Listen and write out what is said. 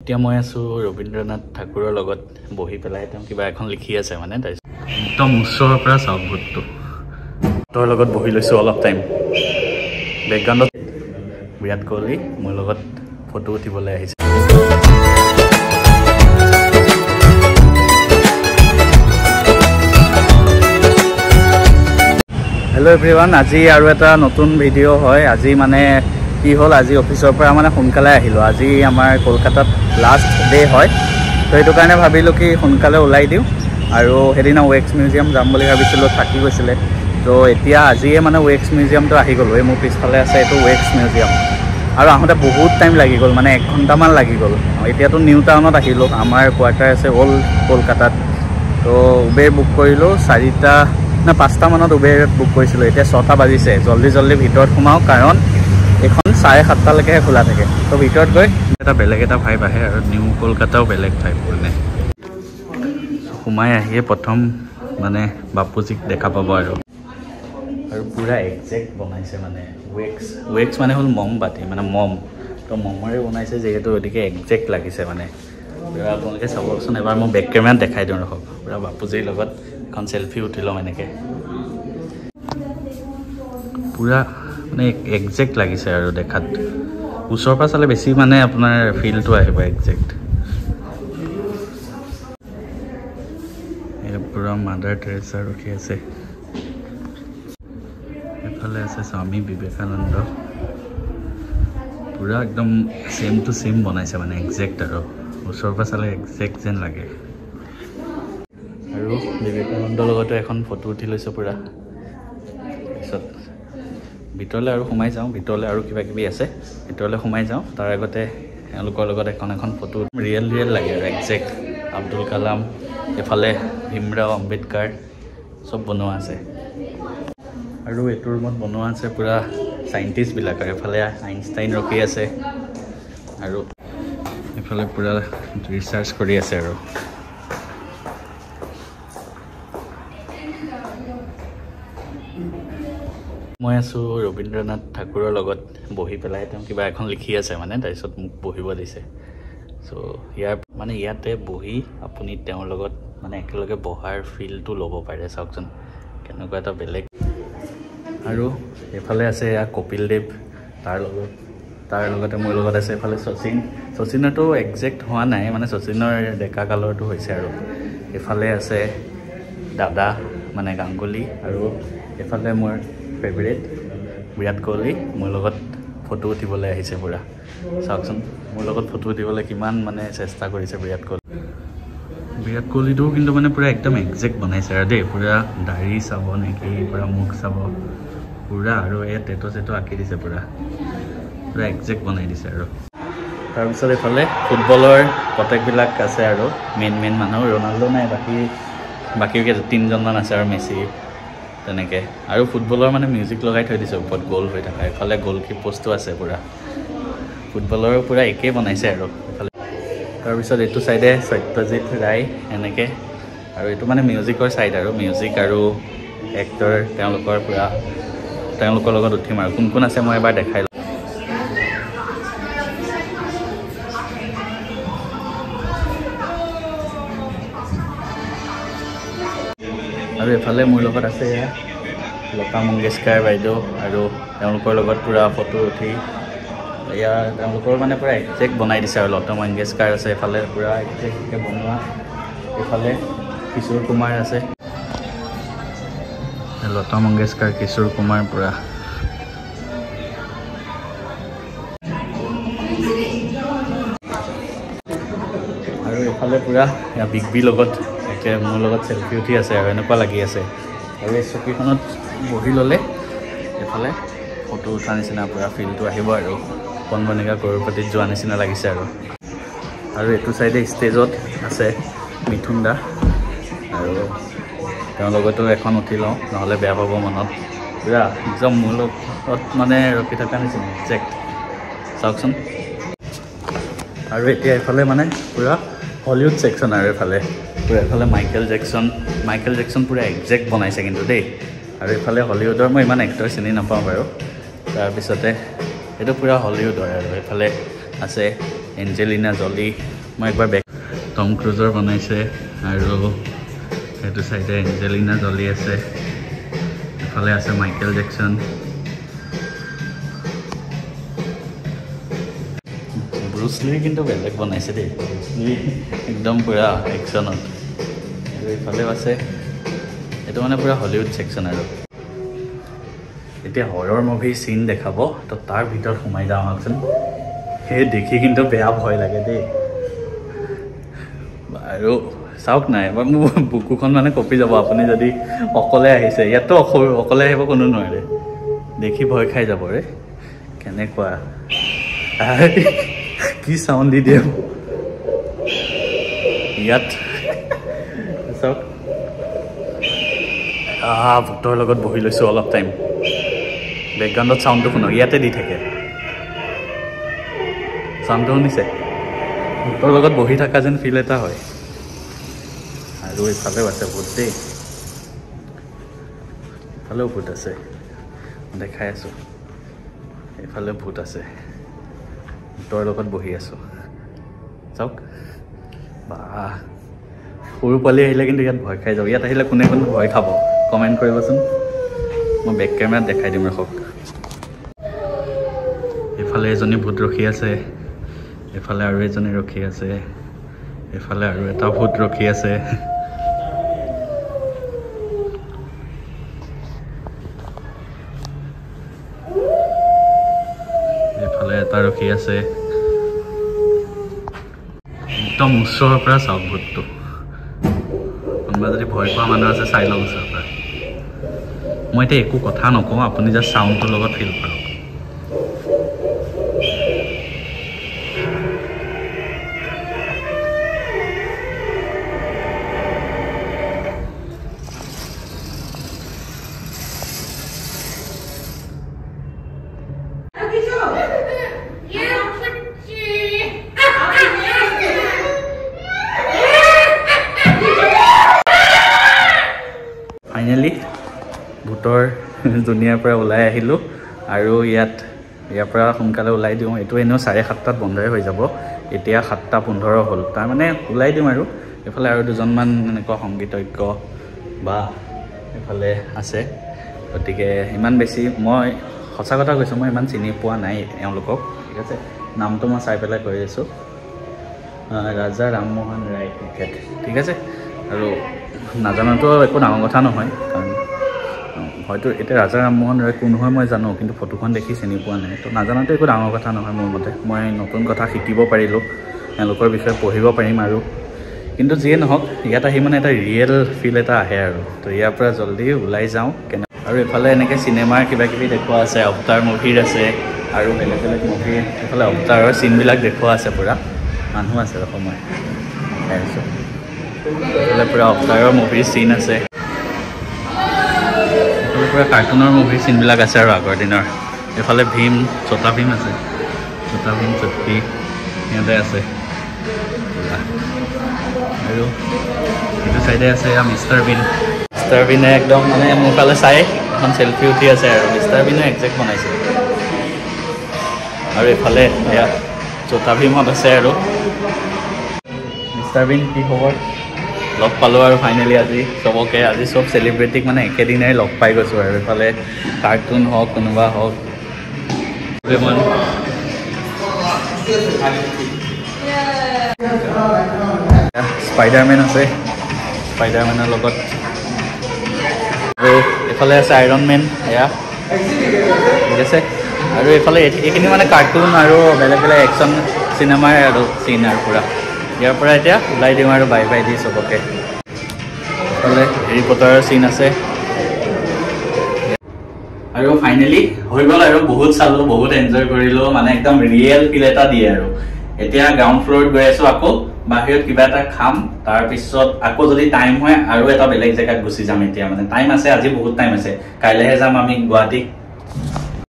এতিয়া মই আছো ৰবীন্দ্ৰনাথ ঠাকুৰৰ লগত বহি পেলাই তেওঁ কিবা এখন লিখি আছে মানে একদম ওচৰৰ পৰা চাওক ভূতটো তোৰ লগত বহি লৈছো অলপ টাইম বেকগ্ৰাউণ্ডত বিৰাট কোহলি মোৰ লগত ফটো উঠিবলৈ আহিছে হেল্ল' এভৰিৱান আজি আৰু এটা নতুন ভিডিঅ' হয় আজি মানে কি হ'ল আজি অফিচৰ পৰা মানে সোনকালে আহিলোঁ আজি আমাৰ কলকাতাত লাষ্ট ডে হয় তো সেইটো কাৰণে ভাবিলোঁ কি সোনকালে ওলাই দিওঁ আৰু সেইদিনা ৱেক্স মিউজিয়াম যাম বুলি ভাবিছিলোঁ থাকি গৈছিলে তো এতিয়া আজিয়ে মানে ৱেক্স মিউজিয়ামটো আহি গ'লোঁ এই মোৰ পিছফালে আছে এইটো ৱেক্স মিউজিয়াম আৰু আহোঁতে বহুত টাইম লাগি গ'ল মানে 1 ঘণ্টামান লাগি গ'ল এতিয়াতো নিউ টাউনত আহিলোঁ আমাৰ কোৱাৰ্টাৰ আছে অল্ড কলকাতাত তো উবেৰ বুক কৰিলোঁ 4টা না 5টা মানত উবেৰ বুক কৰিছিলোঁ এতিয়া 6টা বাজিছে জল্দি ভিতৰত সোমাওঁ কাৰণ এখন 7:30লৈকেহে খোলা থাকে তো ভিতৰত গৈ এটা বেলেগ এটা ভাইব আহে আৰু নিউ কলকাতাও বেলেগ ভাইব মানে সোমাই আহিয়ে প্ৰথম মানে বাপুজিক দেখা পাব আৰু পুৰা একজেক্ট বনাইছে মানে ৱেক্স মানে হ'ল মমবাতি মানে মম তো মমৰে বনাইছে যিহেতু গতিকে একজেক্ট লাগিছে মানে পুৰা আপোনালোকে চাবচোন এবাৰ মই বেক কেমেৰাত দেখাই দিওঁ ৰখক পুৰা বাপুজিৰ লগত এখন চেলফি উঠি ল'ম এনেকৈ পুৰা মানে একজেক্ট লাগিছে আৰু দেখাত ওচৰৰ পৰা চালে বেছি মানে আপোনাৰ ফিলটো আহিব একজেক্ট পুৰা মাদাৰ টেৰেছা ৰখি আছে এফালে আছে স্বামী বিবেকানন্দ পুৰা একদম চেম টু চেম বনাইছে মানে একজেক্ট আৰু ওচৰৰ পৰা চালে একজেক্ট যেন লাগে আৰু বিবেকানন্দৰ লগতো এখন ফটো উঠি লৈছোঁ পুৰা তাৰপিছত ভিতৰলৈ আৰু সোমাই যাওঁ ভিতৰলৈ আৰু কিবা কিবি আছে ভিতৰলৈ সোমাই যাওঁ তাৰ আগতে এওঁলোকৰ লগত এখন ফটো ৰিয়েল লাগে আৰু একজেক্ট আব্দুল কালাম এফালে ভীমৰাও আম্বেদকাৰ চব বনোৱা আছে আৰু এইটো ৰুমত বনোৱা আছে পুৰা চাইণ্টিষ্টবিলাক আৰু এফালে আইনষ্টাইন ৰখি আছে আৰু এফালে পুৰা ৰিচাৰ্চ কৰি আছে আৰু মই আছোঁ ৰবীন্দ্ৰনাথ ঠাকুৰৰ লগত বহি পেলাই তেওঁ কিবা এখন লিখি আছে মানে তাৰপিছত মোক বহিব দিছে চ' ইয়াতে বহি আপুনি তেওঁৰ লগত মানে একেলগে বহাৰ ফিলটো ল'ব পাৰে চাওকচোন কেনেকুৱা এটা বেলেগ আৰু এইফালে আছে কপিল দেৱ তাৰ লগতে মোৰ লগত আছে এইফালে শচীনৰতো একজেক্ট হোৱা নাই মানে শচীনৰ ডেকা কালৰটো হৈছে আৰু এইফালে আছে দাদা মানে গাংগুলী আৰু এইফালে মোৰ ফেভৰেট বিৰাট কোহলি মোৰ লগত ফটো উঠিবলৈ আহিছে পুৰা চাওকচোন মোৰ লগত ফটো উঠিবলৈ কিমান মানে চেষ্টা কৰিছে বিৰাট কোহলিটোও কিন্তু মানে পুৰা একদম একজেক্ট বনাইছে আৰু দেই পুৰা দাঢ়ি চাব নেকি পুৰা মুখ চাব পুৰা আৰু এই টেটো আঁকি দিছে পুৰা একজেক্ট বনাই দিছে আৰু তাৰপিছত এইফালে ফুটবলৰ প্ৰত্যেকবিলাক আছে আৰু মেইন মানুহ ৰনাল্ডো নাই বাকী 3জনমান আছে আৰু মেছি তেনেকৈ আৰু ফুটবলৰ মানে মিউজিক লগাই থৈ দিছে ওপৰত গ'ল হৈ থকা এইফালে গ'লকি প'ষ্টো আছে পুৰা ফুটবলৰ পুৰা একেই বনাইছে আৰু এইফালে তাৰপিছত এইটো ছাইডে সত্যজিৎ ৰায় এনেকৈ আৰু এইটো মানে মিউজিকৰ ছাইড আৰু মিউজিক আৰু এক্টৰ তেওঁলোকৰ লগত উঠিম আৰু কোন আছে মই এবাৰ দেখাই লওঁ আৰু এফালে মোৰ লগত আছে লতা মংগেশকাৰ বাইদেউ আৰু তেওঁলোকৰ লগত পুৰা ফটো উঠি তেওঁলোকৰ মানে পুৰা একজেক্ট বনাই দিছে আৰু লতা মংগেশকাৰ আছে এফালে পুৰা একজেক্টকৈ বনোৱা এইফালে কিশোৰ কুমাৰ আছে লতা মংগেশকাৰ কিশোৰ কুমাৰ পুৰা আৰু এইফালে পুৰা বিগ বি লগত মোৰ লগত চেলফি উঠি আছে আৰু এনেকুৱা লাগি আছে আৰু এই চকীখনত বহি ল'লে এইফালে ফটো উঠা নিচিনা পুৰা ফিলটো আহিব আৰু কণবনিকা কৰ'ৰপতিত যোৱা নিচিনা লাগিছে আৰু এইটো ছাইডে ষ্টেজত আছে মিথুন দা আৰু তেওঁৰ লগতো এখন উঠি লওঁ নহ'লে বেয়া পাব মনত পুৰা একদম মোৰ লগত মানে ৰখি থকা নিচিনা একজেক্ট চাওকচোন আৰু এতিয়া এইফালে মানে পুৰা হলিউড ছেকশ্যন আৰু এইফালে মাইকেল জেকচন পুৰা একজেক্ট বনাইছে কিন্তু দেই আৰু এইফালে হলিউডৰ মই ইমান এক্টৰ চিনি নাপাওঁ বাৰু তাৰপিছতে এইটো পুৰা হলিউডৰ আৰু এইফালে আছে এঞ্জেলিনা জলি মই একবাৰ টম ক্ৰুজৰ বনাইছে আৰু সেইটো চাইডে এঞ্জেলিনা জলি আছে এফালে আছে মাইকেল জেকসন ব্ৰুচ লি কিন্তু বেলেগ বনাইছে দেই ব্ৰুচ লি একদম পুৰা একশ্যনত আৰু এইফালেও আছে এইটো মানে পুৰা হলিউড ছেকশ্যন আৰু এতিয়া হৰৰ মুভি চিন দেখাব তো তাৰ ভিতৰত সোমাই যাওঁ আহকচোন সেই দেখি কিন্তু বেয়া ভয় লাগে দেই আৰু চাওক নাই এবাৰ মোৰ বুকুখন মানে কপি যাব আপুনি যদি অকলে আহিছে ইয়াতো অকলে আহিব কোনো নোৱাৰে দেখি ভয় খাই যাব ৰে কেনেকুৱা কি সাউন্ড দি দিয়ে ইয়াত চাওক ভূতৰ লগত বহি লৈছোঁ অলপ টাইম বেকগ্ৰাউণ্ডত চাউণ্ডটো শুনক ইয়াতে দি থাকে চাউণ্ডটো শুনিছে ভূতৰ লগত বহি থকা যেন ফিল এটা হয় আৰু এইফালেও আছে ভূত দেই এইফালেও ভূত আছে দেখাই আছোঁ এইফালে ভূত আছে ভূতৰ লগত বহি আছোঁ চাওক বা সৰু পোৱালি আহিলে কিন্তু ইয়াত ভয় খাই যাব ইয়াত আহিলে কোনে কোনে ভয় খাব কমেণ্ট কৰিবচোন মই বেক কেমেৰাত দেখাই দিম ৰখক এইফালে এজনী ভূত ৰখি আছে এইফালে আৰু এজনী ৰখি আছে এইফালে আৰু এটা ভূত ৰখি আছে এইফালে এটা ৰখি আছে একদম ওচৰৰ পৰা চাওক ভূতটো কোনোবা যদি ভয় পোৱা মানুহ আছে চাই লওক ওচৰৰ পৰা মই এতিয়া একো কথা নকওঁ আপুনি জাষ্ট চাউণ্ডটোৰ লগত ফিল কৰক ফাইনেলি ভূতৰ দুনিয়াৰ পৰা ওলাই আহিলোঁ আৰু ইয়াৰ পৰা সোনকালে ওলাই দিওঁ এইটো এনেও 7:30 বন্ধই হৈ যাব এতিয়া 7:15 হ'ল তাৰমানে ওলাই দিম আৰু এইফালে আৰু দুজনমান এনেকুৱা সংগীতজ্ঞ বা এইফালে আছে গতিকে ইমান বেছি মই সঁচা কথা কৈছোঁ মই ইমান চিনি পোৱা নাই এওঁলোকক ঠিক আছে নামটো মই চাই পেলাই কৈ আছোঁ ৰাজা ৰামমোহন ৰায় তেখেত ঠিক আছে আৰু নাজানাতো একো ডাঙৰ কথা নহয় কাৰণ হয়তো এতিয়া ৰাজা ৰামমোহন ৰায় কোন হয় মই জানো কিন্তু ফটোখন দেখি চিনি পোৱা নাই তো নাজানাতো একো ডাঙৰ কথা নহয় মোৰ মতে মই নতুন কথা শিকিব পাৰিলোঁ এওঁলোকৰ বিষয়ে পঢ়িব পাৰিম আৰু কিন্তু যিয়ে নহওক ইয়াত আহি মানে এটা ৰিয়েল ফিল এটা আহে আৰু তো ইয়াৰ পৰা জল্দি ওলাই যাওঁ আৰু এইফালে এনেকৈ চিনেমাৰ কিবা কিবি দেখুওৱা আছে অৱতাৰ মুভিৰ আছে আৰু বেলেগ বেলেগ মুভি এইফালে অৱতাৰৰ চিনবিলাক দেখুওৱা আছে পূৰা মানুহ আছে সময় চাইছোঁ এইফালে পূৰা অৱতাৰৰ মুভিৰ চিন আছে এইফালে পূৰা কাৰ্টুনৰ মুভিৰ চিনবিলাক আছে আৰু আগৰ দিনৰ এইফালে ভীম ছোটা ভীম আছে ছোটা ভীম চুটকি সিহঁতে আছে আৰু এইটো চাইডে আছে মিষ্টাৰ বিনে একদম মানে মোৰ ফালে চাই এখন চেল্ফি উঠি আছে আৰু মিষ্টাৰ বিনে একজেক্ট বনাইছে আৰু এইফালে এয়া ছোটা ভীমত আছে আৰু মিষ্টাৰ বিন কি খবৰ লগ পালোঁ আৰু ফাইনেলি আজি চবকে আজি চব চেলিব্ৰিটিক মানে একেদিনাই লগ পাই গৈছোঁ আৰু এইফালে কাৰ্টুন হওক কোনোবা হওক স্পাইডাৰমেন আছে স্পাইডাৰমেনৰ লগত আৰু এইফালে আছে আইৰণ মেন এয়া ঠিক আছে আৰু এইফালে এইখিনি মানে কাৰ্টুন আৰু বেলেগ বেলেগ একশ্যন চিনেমাৰ আৰু চিন আৰু পূৰা ইয়াৰ পৰা এতিয়া ওলাই দিওঁ আৰু বাই বাই দি চবকে এইফালে হেৰি পটাৰৰ চিন আছে আৰু ফাইনেলি হৈ গ'ল আৰু বহুত চালোঁ বহুত এনজয় কৰিলোঁ মানে একদম ৰিয়েল ফিল এটা দিয়ে আৰু এতিয়া গ্ৰাউণ্ড ফ্ল'ৰত গৈ আছোঁ আকৌ বাহিৰত কিবা এটা খাম তাৰপিছত আকৌ যদি টাইম হয় আৰু এটা বেলেগ জেগাত গুচি যাম এতিয়া মানে টাইম আছে আজি বহুত টাইম আছে কাইলৈহে যাম আমি গুৱাহাটী